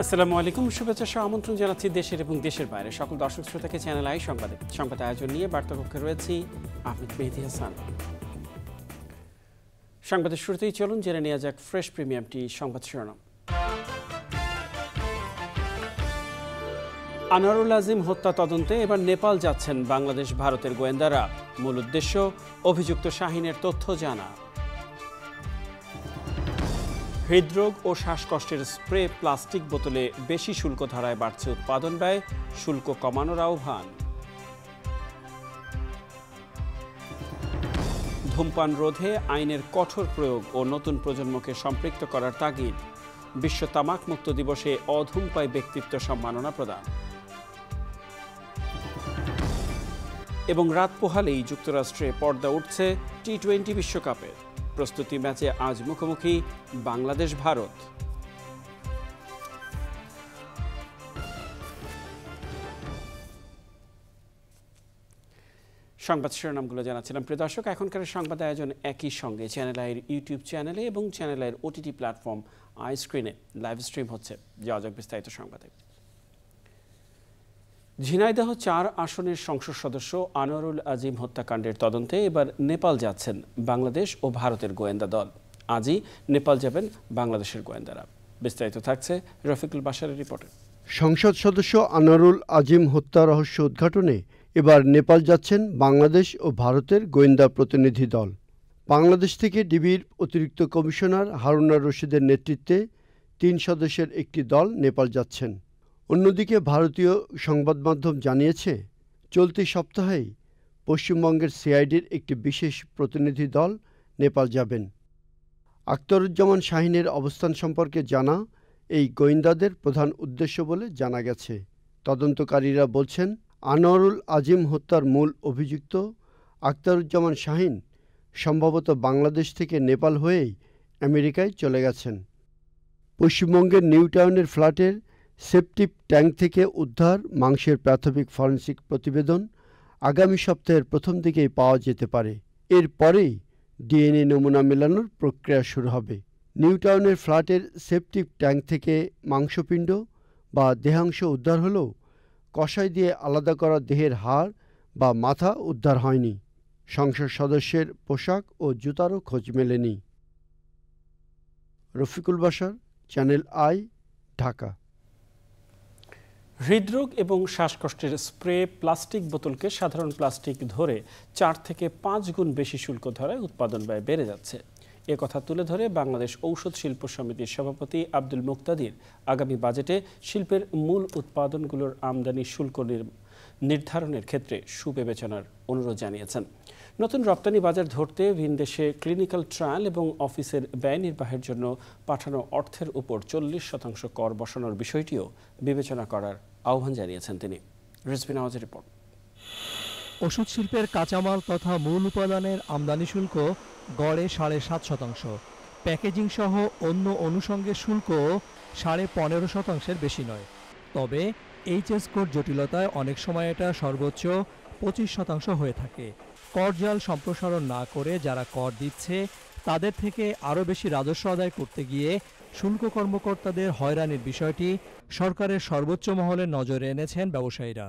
আসসালামু আলাইকুম, শুভেচ্ছা সহ আমন্ত্রণ জানাচ্ছি দেশের এবং দেশের বাইরে সকল দর্শক শ্রোতাকে চ্যানেল আই সংবাদ আয়োজন নিয়ে বার্তাকক্ষে রয়েছি আহমেদ মেহেদী হাসান। সংবাদের শুরুতেই চলুন জেনে নেওয়া যাক ফ্রেশ প্রিমিয়ামটি সংবাদ শিরোনাম। আনোয়ারুল আজিম হত্যা তদন্তে এবার নেপাল যাচ্ছেন বাংলাদেশ ভারতের গোয়েন্দারা। মূল উদ্দেশ্য অভিযুক্ত শাহিনের তথ্য জানা। হৃদরোগ ও শ্বাসকষ্টের স্প্রে প্লাস্টিক বোতলে বেশি শুল্ক ধারায় বাড়ছে উৎপাদন ব্যয়, শুল্ক কমানোর আহ্বান। ধূমপান রোধে আইনের কঠোর প্রয়োগ ও নতুন প্রজন্মকে সম্পৃক্ত করার তাগিদ। বিশ্ব তামাক মুক্ত দিবসে অধূমপাই ব্যক্তিত্ব সম্মাননা প্রদান। এবং রাত পোহালেই যুক্তরাষ্ট্রে পর্দা উঠছে টি-20 বিশ্বকাপের প্রস্তুতি ম্যাচে আজ মুখোমুখি বাংলাদেশ ভারত। সংবাদ শিরোনামগুলো জানাচ্ছিলাম প্রিয় দর্শক। এখনকার সংবাদ আয়োজন একই সঙ্গে চ্যানেল আইয়ের ইউটিউব চ্যানেলে এবং চ্যানেল আইয়ের ওটিটি প্ল্যাটফর্ম আই স্ক্রিনে লাইভ স্ট্রিম হচ্ছে। যাওয়া যাক বিস্তারিত সংবাদে। ঝিনাইদহ 4 আসনের সংসদ সদস্য আনোয়ারুল আজিম হত্যাকাণ্ডের তদন্তে এবার নেপাল যাচ্ছেন বাংলাদেশ ও ভারতের গোয়েন্দা দল। আজই নেপাল যাবেন বাংলাদেশের গোয়েন্দারা। বিস্তারিত থাকছে রফিকুল বাশারের রিপোর্টে। সংসদ সদস্য আনোয়ারুল আজিম হত্যা রহস্য উদ্ঘাটনে এবার নেপাল যাচ্ছেন বাংলাদেশ ও ভারতের গোয়েন্দা প্রতিনিধি দল। বাংলাদেশ থেকে ডিবির অতিরিক্ত কমিশনার হারুনার রশিদের নেতৃত্বে 3 সদস্যের একটি দল নেপাল যাচ্ছেন। অন্যদিকে ভারতীয় সংবাদ মাধ্যম জানিয়েছে, চলতি সপ্তাহেই পশ্চিমবঙ্গের সিআইডির একটি বিশেষ প্রতিনিধি দল নেপাল যাবেন। আখতারুজ্জামান শাহিনের অবস্থান সম্পর্কে জানা এই গোয়েন্দাদের প্রধান উদ্দেশ্য বলে জানা গেছে। তদন্তকারীরা বলছেন, আনোয়ারুল আজিম হত্যার মূল অভিযুক্ত আখতারুজ্জামান শাহিন সম্ভবত বাংলাদেশ থেকে নেপাল হয়েই আমেরিকায় চলে গেছেন। পশ্চিমবঙ্গের নিউ টাউনের ফ্ল্যাটের সেপটিক ট্যাঙ্ক থেকে উদ্ধার মাংসের প্রাথমিক ফরেনসিক প্রতিবেদন আগামী সপ্তাহের প্রথম দিকেই পাওয়া যেতে পারে। এরপরেই ডিএনএ নমুনা মেলানোর প্রক্রিয়া শুরু হবে। নিউ টাউনের ফ্ল্যাটের সেপটিক ট্যাঙ্ক থেকে মাংসপিণ্ড বা দেহাংশ উদ্ধার হলেও কষাই দিয়ে আলাদা করা দেহের হাড় বা মাথা উদ্ধার হয়নি। সংসদ সদস্যের পোশাক ও জুতারও খোঁজ মেলেনি। Rafiqul Bashar, channel I, Dhaka. হৃদরোগ এবং শ্বাসকষ্টের স্প্রে প্লাস্টিক বোতলকে সাধারণ প্লাস্টিক ধরে 4 থেকে 5 গুণ বেশি শুল্ক ধরায় উৎপাদন ব্যয় বেড়ে যাচ্ছে। এ কথা তুলে ধরে বাংলাদেশ ঔষধ শিল্প সমিতির সভাপতি আব্দুল মুক্তাদির আগামী বাজেটে শিল্পের মূল উৎপাদনগুলোর আমদানি শুল্ক নির্ধারণের ক্ষেত্রে সুবিবেচনার অনুরোধ জানিয়েছেন। নতুন রপ্তানি বাজার ধরতে ভিনদেশে ক্লিনিক্যাল ট্রায়াল এবং অফিসের ব্যয় নির্বাহের জন্য পাঠানো অর্থের উপর 40% কর বসানোর বিষয়টিও বিবেচনা করার আহ্বান জানিয়েছেন তিনি। রিজভি নওয়াজের রিপোর্ট। ওষুধ শিল্পের কাঁচামাল তথা মূল উপাদানের আমদানি শুল্ক গড়ে 7.5%, প্যাকেজিং সহ অন্য অনুষঙ্গের শুল্ক 15.5%-এর বেশি নয়। তবে এইচএস কোড জটিলতায় অনেক সময় এটা সর্বোচ্চ 25% হয়ে থাকে। করজাল সম্প্রসারণ না করে যারা কর দিচ্ছে তাদের থেকে আরও বেশি রাজস্ব আদায় করতে গিয়ে শুল্ক কর্মকর্তাদের হয়রানির বিষয়টি সরকারের সর্বোচ্চ মহলের নজরে এনেছেন ব্যবসায়ীরা।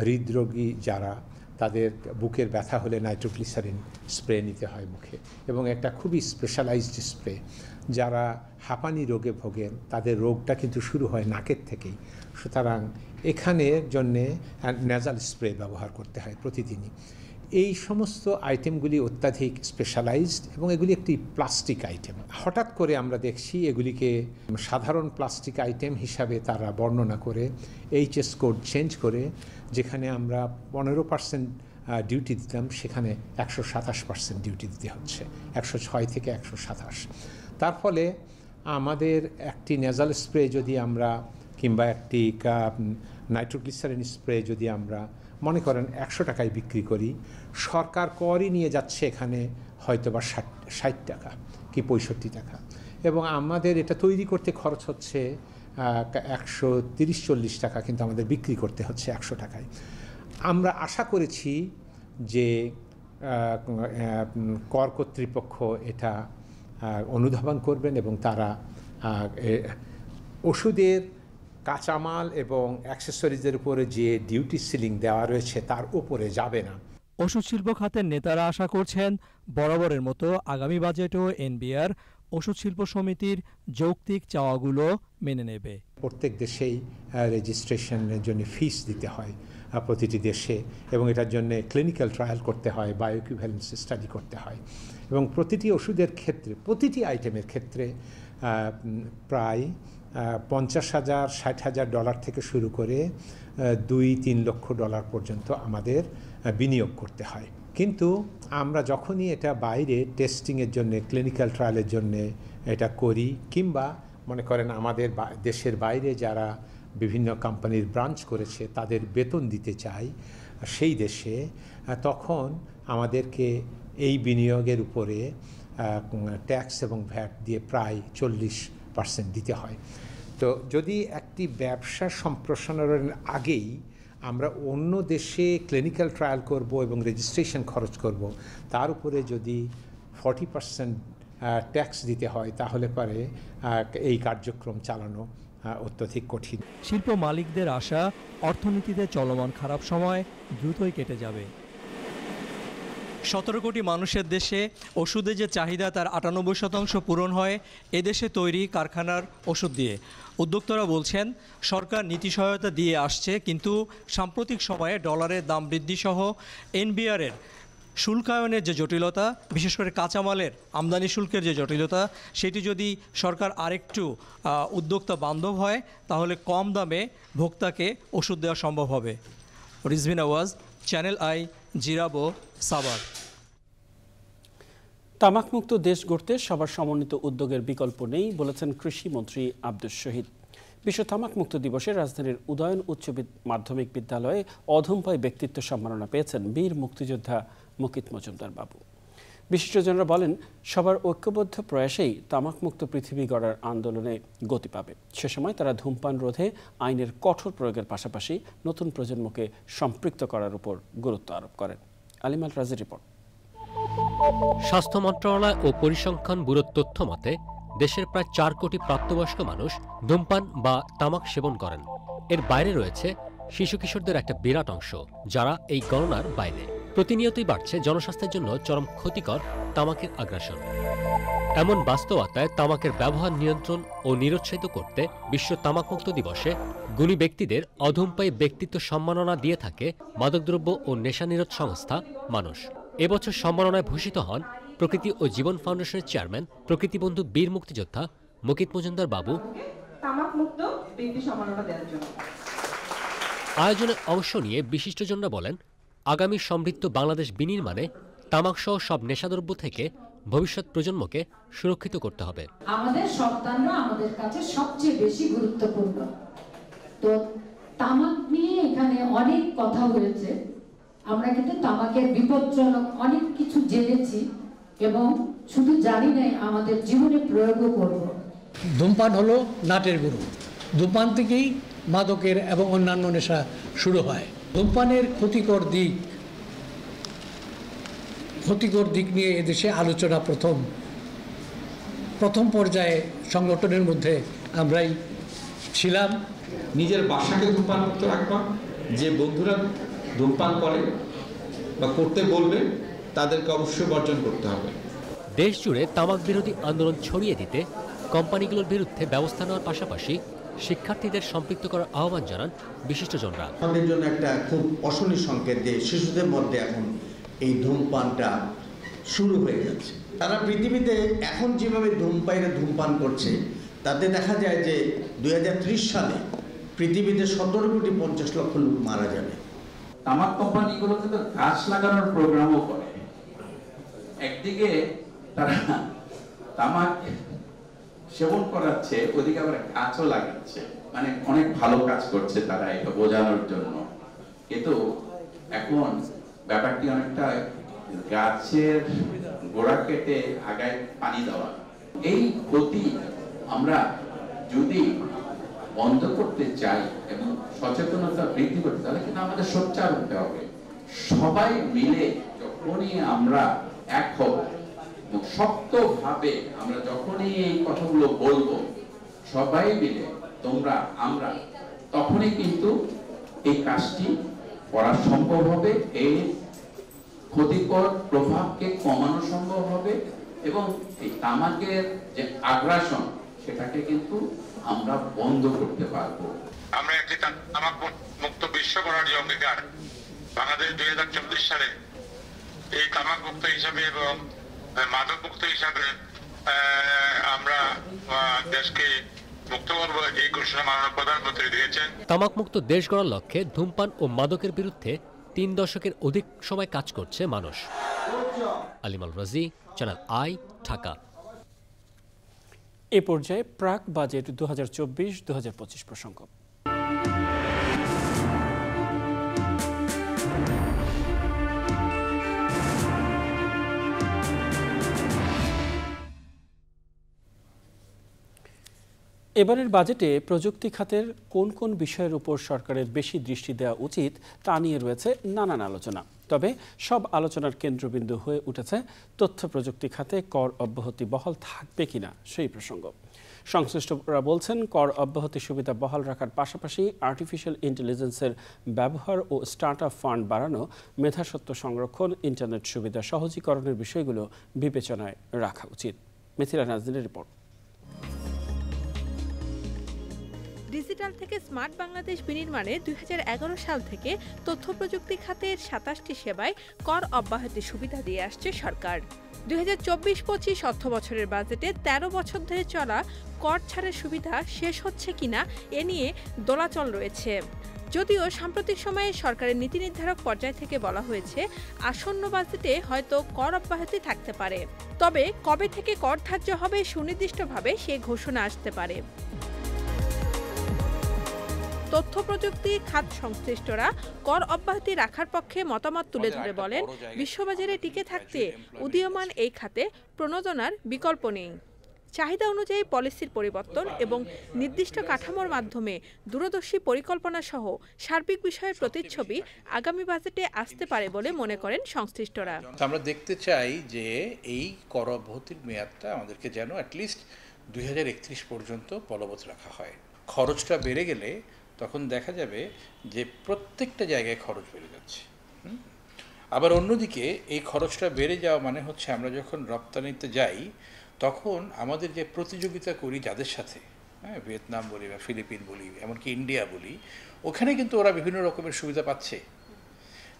হৃদরোগী যারা, তাদের বুকের ব্যথা হলে নাইট্রোগ্লিসারিন স্প্রে নিতে হয় মুখে, এবং একটা খুবই স্পেশালাইজড স্প্রে। যারা হাঁপানি রোগে ভোগেন তাদের রোগটা কিন্তু শুরু হয় নাকের থেকেই, সুতরাং এখানের জন্যে নেজাল স্প্রে ব্যবহার করতে হয় প্রতিদিনই। এই সমস্ত আইটেমগুলি অত্যাধিক স্পেশালাইজড এবং এগুলি একটি প্লাস্টিক আইটেম। হঠাৎ করে আমরা দেখছি এগুলিকে সাধারণ প্লাস্টিক আইটেম হিসাবে তারা বর্ণনা করে এইচএস কোড চেঞ্জ করে, যেখানে আমরা 15% ডিউটি দিতাম সেখানে 127% ডিউটি দিতে হচ্ছে, 106 থেকে 127। তার ফলে আমাদের একটি নেজাল স্প্রে যদি আমরা কিংবা একটি নাইট্রোগ্লিসারিন স্প্রে যদি আমরা মনে করেন 100 টাকায় বিক্রি করি, সরকার করই নিয়ে যাচ্ছে এখানে হয়তোবা 60 টাকা কি 65 টাকা, এবং আমাদের এটা তৈরি করতে খরচ হচ্ছে 130-40 টাকা, কিন্তু আমাদের বিক্রি করতে হচ্ছে 100 টাকায়। আমরা আশা করেছি যে কর কর্তৃপক্ষ এটা অনুধাবন করবেন এবং তারা ওষুধের কাঁচামাল এবং অ্যাক্সেসরিজের উপরে যে ডিউটি সিলিং দেওয়া রয়েছে তার উপরে যাবে না। ওষুধ শিল্প খাতের নেতারা আশা করছেন বরাবরের মতো আগামী বাজেটও এনবিআর ওষুধ শিল্প সমিতির যৌক্তিক চাওয়াগুলো মেনে নেবে। প্রত্যেক দেশেই রেজিস্ট্রেশনের জন্য ফিস দিতে হয় প্রতিটি দেশে, এবং এটার জন্য ক্লিনিক্যাল ট্রায়াল করতে হয়, বায়োইকুইভ্যালেন্স স্টাডি করতে হয়, এবং প্রতিটি ওষুধের ক্ষেত্রে প্রতিটি আইটেমের ক্ষেত্রে প্রায় 50,000 $60,000 থেকে শুরু করে $2-3 লক্ষ পর্যন্ত আমাদের বিনিয়োগ করতে হয়। কিন্তু আমরা যখনই এটা বাইরে টেস্টিংয়ের জন্য, ক্লিনিক্যাল ট্রায়ালের জন্য এটা করি, কিংবা মনে করেন আমাদের দেশের বাইরে যারা বিভিন্ন কোম্পানির ব্রাঞ্চ করেছে তাদের বেতন দিতে চাই সেই দেশে, তখন আমাদেরকে এই বিনিয়োগের উপরে ট্যাক্স এবং ভ্যাট দিয়ে প্রায় 40% দিতে হয়। তো যদি একটি ব্যবসা সম্প্রসারণের আগেই আমরা অন্য দেশে ক্লিনিক্যাল ট্রায়াল করব এবং রেজিস্ট্রেশন খরচ করব, তার উপরে যদি 40% ট্যাক্স দিতে হয়, তাহলে পরে এই কার্যক্রম চালানো অত্যধিক কঠিন। শিল্প মালিকদের আশা, অর্থনীতিতে চলমান খারাপ সময় দ্রুতই কেটে যাবে। 17 কোটি মানুষের দেশে ওষুধের যে চাহিদা তার 98% পূরণ হয় এদেশে তৈরি কারখানার ওষুধ দিয়ে। উদ্যোক্তারা বলছেন সরকার নীতি সহায়তা দিয়ে আসছে, কিন্তু সাম্প্রতিক সময়ে ডলারের দাম বৃদ্ধি সহ এনবিআরের শুল্কায়নের যে জটিলতা, বিশেষ করে কাঁচামালের আমদানি শুল্কের যে জটিলতা, সেটি যদি সরকার আরেকটু উদ্যোক্তা বান্ধব হয় তাহলে কম দামে ভোক্তাকে ওষুধ দেওয়া সম্ভব হবে। রিজভিন আওয়াজ, চ্যানেল আই, জিরাবো, সাভার। তামাকমুক্ত দেশ গড়তে সবার সমন্বিত উদ্যোগের বিকল্প নেই বলেছেন কৃষিমন্ত্রী আব্দুস শহীদ। বিশ্ব তামাকমুক্ত দিবসে রাজধানীর উদয়ন উচ্চ মাধ্যমিক বিদ্যালয়ে অধমপায় ব্যক্তিত্ব সম্মাননা পেয়েছেন বীর মুক্তিযোদ্ধা মুকিত মজুমদার বাবু। বিশিষ্টজনরা বলেন, সবার ঐক্যবদ্ধ প্রয়াসেই তামাকমুক্ত পৃথিবী গড়ার আন্দোলনে গতি পাবে। সে সময় তারা ধূমপান রোধে আইনের কঠোর প্রয়োগের পাশাপাশি নতুন প্রজন্মকে সম্পৃক্ত করার উপর গুরুত্ব আরোপ করেন। আলিমাল রাজির রিপোর্ট। স্বাস্থ্য মন্ত্রণালয় ও পরিসংখ্যান ব্যুরোর তথ্য মতে দেশের প্রায় 4 কোটি প্রাপ্তবয়স্ক মানুষ ধূমপান বা তামাক সেবন করেন। এর বাইরে রয়েছে শিশু কিশোরদের একটা বিরাট অংশ, যারা এই গণনার বাইরে। প্রতিনিয়তই বাড়ছে জনস্বাস্থ্যের জন্য চরম ক্ষতিকর তামাকের আগ্রাসন। এমন বাস্তবতায় তামাকের ব্যবহার নিয়ন্ত্রণ ও নিরুৎসাহিত করতে বিশ্ব তামাকমুক্ত দিবসে গুণী ব্যক্তিদের অধমপায়ী ব্যক্তিত্ব সম্মাননা দিয়ে থাকে মাদকদ্রব্য ও নেশা নিরোধ সংস্থা মানুষ। এবছর সম্মাননায় ভূষিত হন প্রকৃতি ও জীবন ফাউন্ডেশনের চেয়ারম্যান প্রকৃতিবন্ধু বীর মুক্তিযোদ্ধা মুকিত মজুমদার বাবু। আয়োজনে অংশ নিয়ে বিশিষ্টজনরা বলেন, আগামী সমৃদ্ধ বাংলাদেশ বিনির্মাণে তামাকসহ সব নেশাদ্রব্য থেকে ভবিষ্যৎ প্রজন্মকে সুরক্ষিত করতে হবে। আমাদের সন্তানরা আমাদের কাছে সবচেয়ে বেশি গুরুত্বপূর্ণ। তো তামাক নিয়ে এখানে অনেক কথা হয়েছে, আমরা কিন্তু তামাকের বিপজ্জনক অনেক কিছু জেনেছি এবং শুধু জানি নাই, আমাদের জীবনে প্রয়োগও করব। ধূমপান হলো নাটের গুরু। ধূমপান থেকেই মাদকের এবং অন্যান্য নেশা শুরু হয়। ধূমপানের ক্ষতিকর দিক নিয়ে এদেশে আলোচনা প্রথম পর্যায়ে সংগঠনের মধ্যে আমরাই ছিলাম। নিজের বাসাকে ধূমপান মুক্ত রাখবা, যে বন্ধুরা ধূমপান করে বা করতে বলবে তাদেরকে অবশ্যই বর্জন করতে হবে। দেশ জুড়ে তামাক বিরোধী আন্দোলন ছড়িয়ে দিতে কোম্পানিগুলোর বিরুদ্ধে ব্যবস্থা নেওয়ার পাশাপাশি শিক্ষার্থীদের সম্পৃক্ত করার আহ্বান জানান বিশিষ্টজনরা। আমাদের জন্য একটা খুব অশনি সংকেত যে শিশুদের মধ্যে এখন এই ধূমপানটা শুরু হয়ে যাচ্ছে। তারা পৃথিবীতে এখন যেভাবে ধূমপায়ীরা ধূমপান করছে, তাতে দেখা যায় যে 2030 সালে পৃথিবীতে 17,50,00,000 লোক মারা যাবে। তামাক কোম্পানিগুলো কিন্তু গাছ লাগানোর প্রোগ্রামও করে। একদিকে তারা তামাক সেবন করাচ্ছে, ওদিকে আবার গাছও লাগাচ্ছে, মানে অনেক ভালো কাজ করছে তারা এটা বোঝানোর জন্য। কিন্তু এখন ব্যাপারটি অনেকটা গাছের গোড়া কেটে আগায় পানি দেওয়া। এই গতি আমরা যদি বন্ধ করতে চাই এবং সচেতনতা বৃদ্ধি করতে, তাহলে কিন্তু আমাদের সোচ্চার হতে হবে। সবাই মিলে যখনই আমরা এক হব, শক্তভাবে আমরা যখনই এই কথাগুলো বলবো, সবাই মিলে তোমরা আমরা তখনই কিন্তু এই কাজটি করা সম্ভব হবে, এই ক্ষতিকর প্রভাবকে কমানো সম্ভব হবে এবং এই তামাকের যে আগ্রাসন সেটাকে কিন্তু আমরা বন্ধ করতে পারবো। আমরা একটি তামাক মুক্ত বিশ্ব করার যে অঙ্গীকার, বাংলাদেশ 2024 সালে এই তামাক মুক্ত হিসাবে এবং মাদক মুক্ত হিসাবে আমরা দেশকে মুক্ত করবো, এই ঘোষণা মাননীয় প্রধানমন্ত্রী দিয়েছেন। তামাক মুক্ত দেশ গড়ার লক্ষ্যে ধূমপান ও মাদকের বিরুদ্ধে 3 দশকের অধিক সময় কাজ করছে মানুষ। আলিমাল রাজি, চ্যানেল আই, ঢাকা। এ পর্যায়ে প্রাক বাজেট 2024-2025 প্রসঙ্গ। এবারের বাজেটে প্রযুক্তি খাতের কোন কোন বিষয়ের উপর সরকারের বেশি দৃষ্টি দেওয়া উচিত তা নিয়ে রয়েছে নানান আলোচনা। তবে সব আলোচনার কেন্দ্রবিন্দু হয়ে উঠেছে তথ্য প্রযুক্তি খাতে কর অব্যাহতি বহাল থাকবে কিনা সেই প্রসঙ্গ। সংশ্লিষ্টরা বলছেন, কর অব্যাহতি সুবিধা বহাল রাখার পাশাপাশি আর্টিফিশিয়াল ইন্টেলিজেন্সের ব্যবহার ও স্টার্ট আপ ফান্ড বাড়ানো, মেধাস্বত্ব সংরক্ষণ, ইন্টারনেট সুবিধা সহজীকরণের বিষয়গুলো বিবেচনায় রাখা উচিত। মিথিলা নাজনীনের রিপোর্ট। ডিজিটাল থেকে স্মার্ট বাংলাদেশ বিনির্মাণে 2011 সাল থেকে তথ্য প্রযুক্তি খাতের 27টি সেবায় কর অব্যাহতি সুবিধা দিয়ে আসছে সরকার। 2024-25 অর্থ বছরের বাজেটে 13 বছর ধরে চলা কর ছাড়ের সুবিধা শেষ হচ্ছে কিনা এ নিয়ে দোলাচল রয়েছে। যদিও সাম্প্রতিক সময়ে সরকারের নীতি নির্ধারক পর্যায় থেকে বলা হয়েছে আসন্ন বাজেটে হয়তো কর অব্যাহতি থাকতে পারে, তবে কবে থেকে কর ধার্য হবে সুনির্দিষ্টভাবে সে ঘোষণা আসতে পারে। তথ্য প্রযুক্তি খাত সংশ্লিষ্টরা কর অব্যাহতি রাখার পক্ষে মতামত তুলে ধরে বলেন, বিশ্ববাজারে টিকে থাকতে উদীয়মান এই খাতে প্রণোদনার বিকল্প নেই। চাহিদা অনুযায়ী পলিসির পরিবর্তন এবং নির্দিষ্ট কাঠামোর মাধ্যমে দূরদর্শী পরিকল্পনা সহ সার্বিক বিষয়ের প্রতিচ্ছবি আগামী বাজেটে আসতে পারে বলে মনে করেন সংশ্লিষ্টরা। আমরা দেখতে চাই যে এই কর অব্যাহতির মেয়াদটা আমাদেরকে যেন অ্যাটলিস্ট 2031 পর্যন্ত বলবৎ রাখা হয়। খরচটা বেড়ে গেলে তখন দেখা যাবে যে প্রত্যেকটা জায়গায় খরচ বেড়ে যাচ্ছে। আবার অন্যদিকে এই খরচটা বেড়ে যাওয়া মানে হচ্ছে আমরা যখন রপ্তানিতে যাই তখন আমাদের যে প্রতিযোগিতা করি যাদের সাথে, ভিয়েতনাম বলি বা ফিলিপিন বলি, এমনকি ইন্ডিয়া বলি, ওখানে কিন্তু ওরা বিভিন্ন রকমের সুবিধা পাচ্ছে।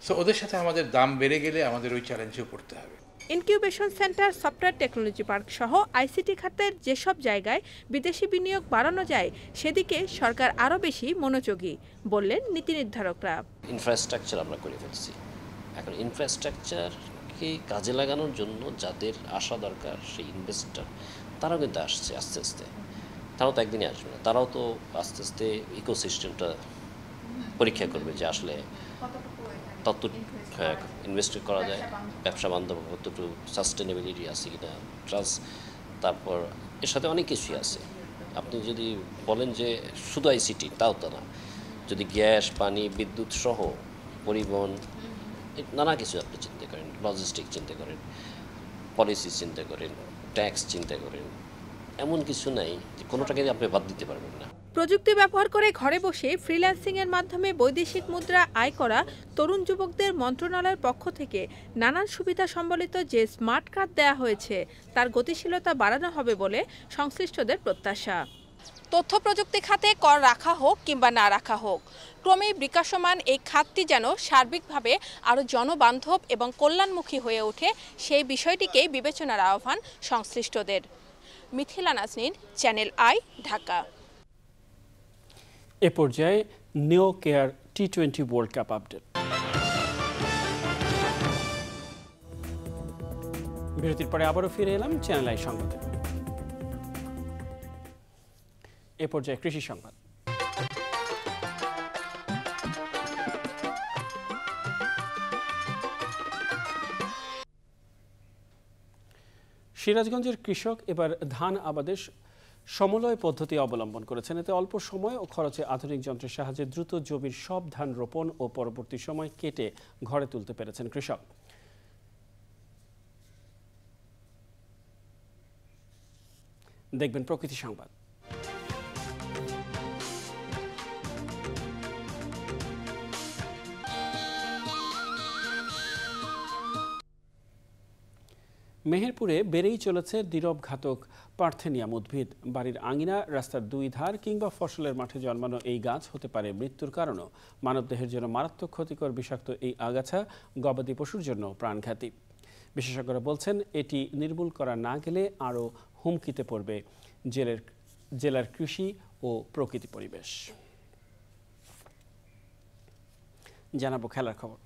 সো ওদের সাথে আমাদের দাম বেড়ে গেলে আমাদের ওই চ্যালেঞ্জেও পড়তে হবে। Incubation centre, software technology park সহ আইসিটি খাতের যেসব জায়গায় বিদেশি বিনিয়োগ বাড়ানো যায় সেদিকে সরকার আরও বেশি মনোযোগী বললেন নীতি নির্ধারকরা। ইনফ্রাস্ট্রাকচার আমরা করে ফেলছি, এখন ইনফ্রাস্ট্রাকচারকে কাজে লাগানোর জন্য যাদের আসা দরকার সেই ইনভেস্টর তারাও কিন্তু আসছে আস্তে আস্তে। তারাও তো একদিনে আসবে না, তারাও তো আস্তে আস্তে ইকোসিস্টেমটা পরীক্ষা করবে যে আসলে তত ইনভেস্ট করা যায়, ব্যবসা বান্ধব কতটুকু সাস্টেনেবিলিটি আছে কিনা, ট্রাস্ট, তারপর এর সাথে অনেক কিছুই আছে। আপনি যদি বলেন যে শুধু আইসিটি, তাও তা না, যদি গ্যাস, পানি, বিদ্যুৎ সহ পরিবহন, নানা কিছু আপনি চিন্তা করেন, লজিস্টিক চিন্তা করেন, পলিসি চিন্তা করেন, ট্যাক্স চিন্তা করেন, এমন কিছু নাই যে কোনোটাকে আপনি বাদ দিতে পারবেন না। প্রযুক্তি ব্যবহার করে ঘরে বসে ফ্রিল্যান্সিংয়ের মাধ্যমে বৈদেশিক মুদ্রা আয় করা তরুণ যুবকদের মন্ত্রণালয়ের পক্ষ থেকে নানান সুবিধা সম্বলিত যে স্মার্ট কার্ড দেয়া হয়েছে তার গতিশীলতা বাড়ানো হবে বলে সংশ্লিষ্টদের প্রত্যাশা। তথ্য প্রযুক্তি খাতে কর রাখা হোক কিংবা না রাখা হোক, ক্রমেই বিকাশমান এই খাতটি যেন সার্বিকভাবে আরও জনবান্ধব এবং কল্যাণমুখী হয়ে ওঠে সেই বিষয়টিকেই বিবেচনার আহ্বান সংশ্লিষ্টদের। Mithila Nazneen, channel I, Dhaka. এ পর্যায়ে neo care T20 world cup update. বিরতির পরে আবারও ফিরে এলাম চ্যানেল আই সংবাদে। এ পর্যায়ে কৃষি সংবাদ। সিরাজগঞ্জের কৃষক এবার ধান আবাদের সমলয় পদ্ধতি অবলম্বন করেছেন। এতে অল্প সময় ও খরচে আধুনিক যন্ত্রের সাহায্যে দ্রুত জমির সব ধান রোপণ ও পরবর্তী সময় কেটে ঘরে তুলতে পেরেছেন কৃষক। দেখবেন প্রকৃতি সংবাদ। মেহেরপুরে বেড়েই চলেছে নীরব ঘাতক পার্থেনিয়াম উদ্ভিদ। বাড়ির আঙিনা, রাস্তার দুই ধার কিংবা ফসলের মাঠে জন্মানো এই গাছ হতে পারে মৃত্যুর কারণও। মানবদেহের জন্য মারাত্মক ক্ষতিকর বিষাক্ত এই আগাছা গবাদি পশুর জন্য প্রাণঘাতী। বিশেষজ্ঞরা বলছেন, এটি নির্মূল করা না গেলে আরও হুমকিতে পড়বে জেলার কৃষি ও প্রকৃতি পরিবেশ। জানাবো খেলার খবর।